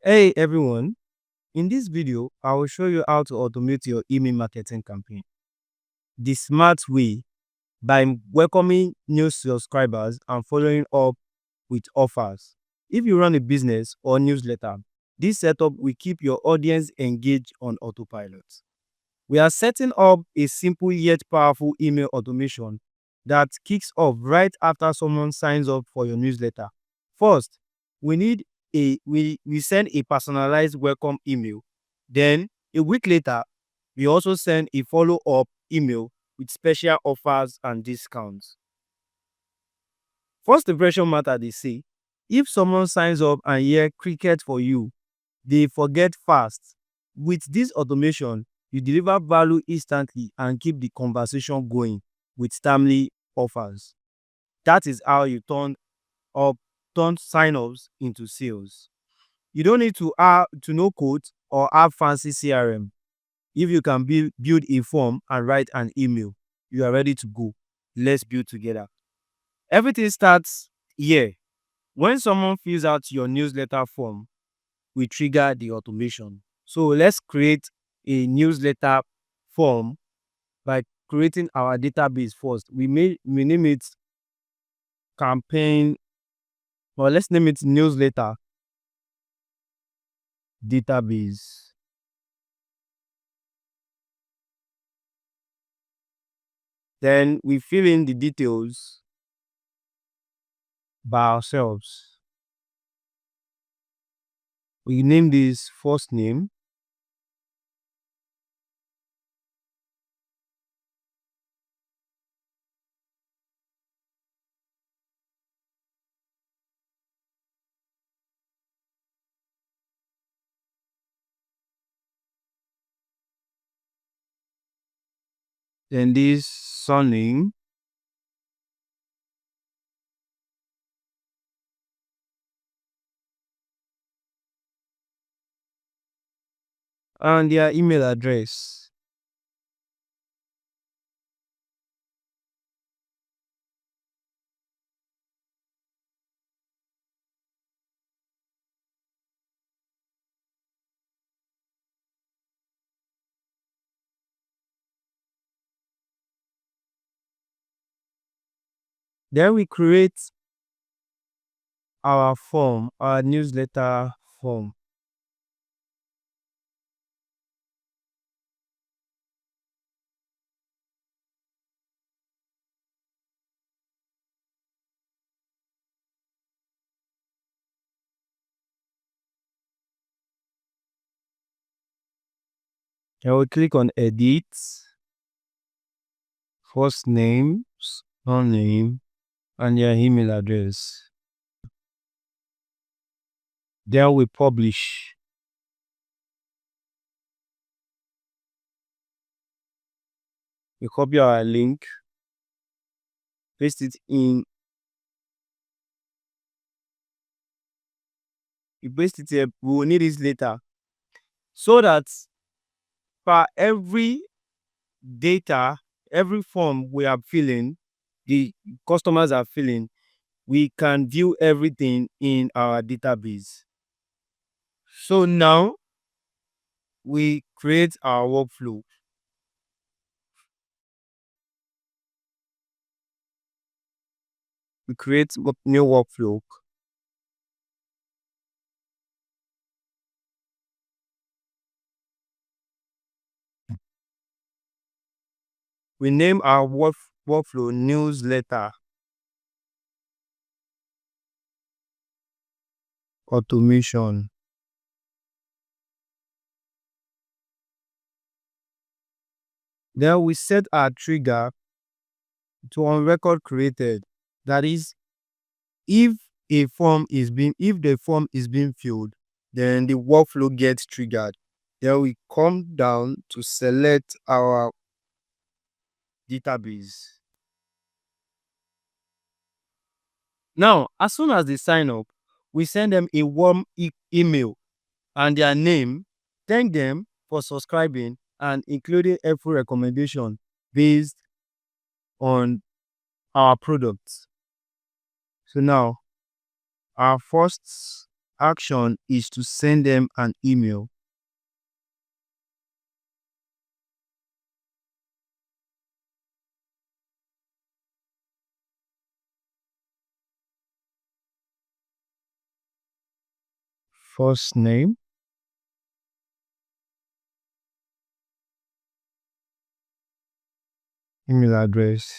Hey everyone, in this video, I will show you how to automate your email marketing campaign the smart way by welcoming new subscribers and following up with offers. If you run a business or newsletter, this setup will keep your audience engaged on autopilot. We are setting up a simple yet powerful email automation that kicks off right after someone signs up for your newsletter. First, we send a personalized welcome email. Then, a week later, we also send a follow-up email with special offers and discounts. First impression matter, they say. If someone signs up and hear cricket for you, they forget fast. With this automation, you deliver value instantly and keep the conversation going with timely offers. That is how you turn sign-ups into sales. You don't need to know code or have fancy CRM. If you can build a form and write an email, you are ready to go. Let's build together. Everything starts here. When someone fills out your newsletter form, we trigger the automation. So let's create a newsletter form by creating our database first. We name it campaign, or let's name it newsletter database. Then we fill in the details by ourselves. We name this first name, then this surname, and their email address. Then we create our form, our newsletter form. Then we click on edit, first name, surname, and their email address. Then we publish. We copy our link, paste it in. We paste it here. We will need it later. So that for every data, every form we are filling, the customers are filling, we can view everything in our database. So now we create our workflow. We create new workflow. We name our workflow newsletter automation. Then we set our trigger to on record created. That is, if the form is being filled, then the workflow gets triggered. Then we come down to select our database. Now, as soon as they sign up, we send them a warm email and their name, thank them for subscribing and including helpful recommendation based on our products. So now, our first action is to send them an email. First name, email address,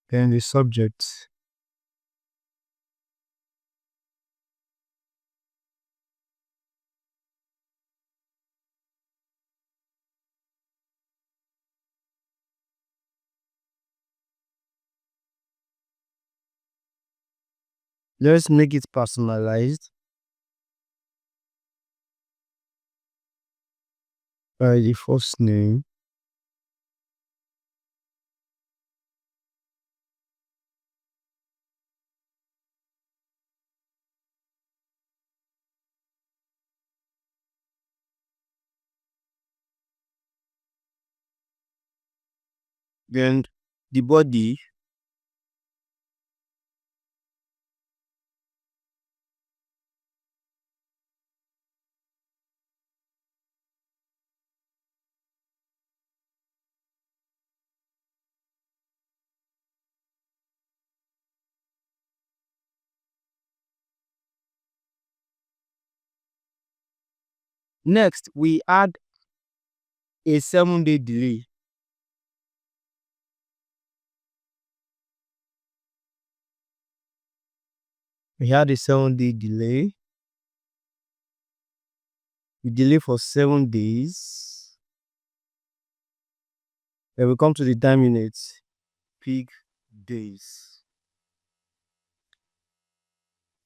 then the subject. Let's make it personalized by the first name. Then the body, next we add a 7-day delay. We had a 7-day delay. We delay for 7 days. Then we come to the time units, peak days.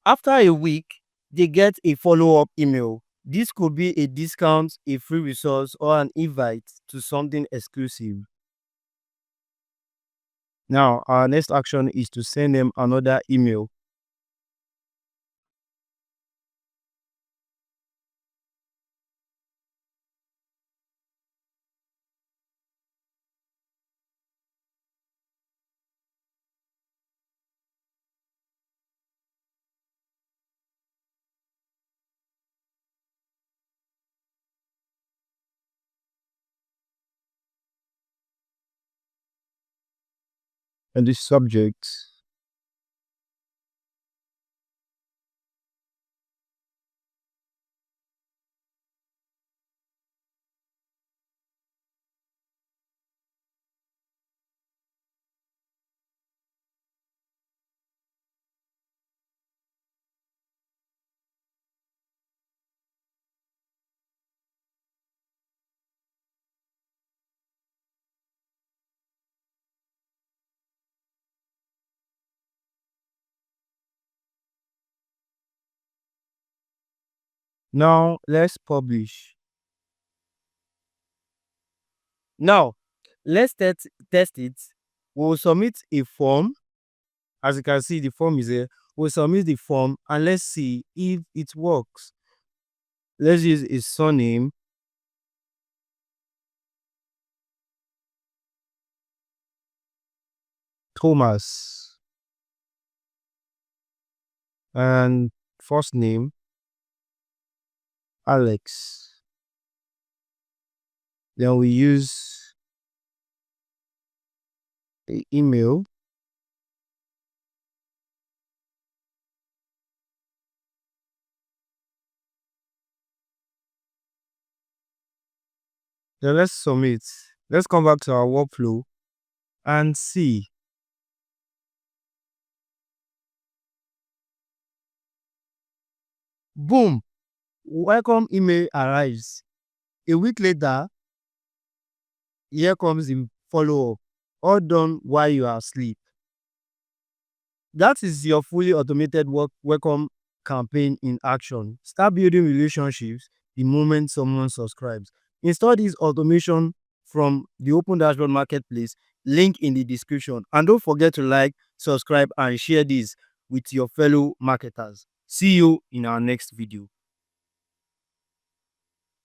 After a week, they get a follow-up email. This could be a discount, a free resource, or an invite to something exclusive. Now, our next action is to send them another email. And the subject, now let's publish. Now, let's test it. We'll submit a form. As you can see, the form is here. We'll submit the form and let's see if it works. Let's use his surname, Thomas, and first name, Alex. Then we use the email. Then let's submit. Let's come back to our workflow and see. Boom! Welcome email arrives. A week later, here comes the follow-up. All done while you are asleep. That is your fully automated welcome campaign in action. Start building relationships the moment someone subscribes. Install this automation from the Opendashboard Marketplace, link in the description. And don't forget to like, subscribe, and share this with your fellow marketers. See you in our next video.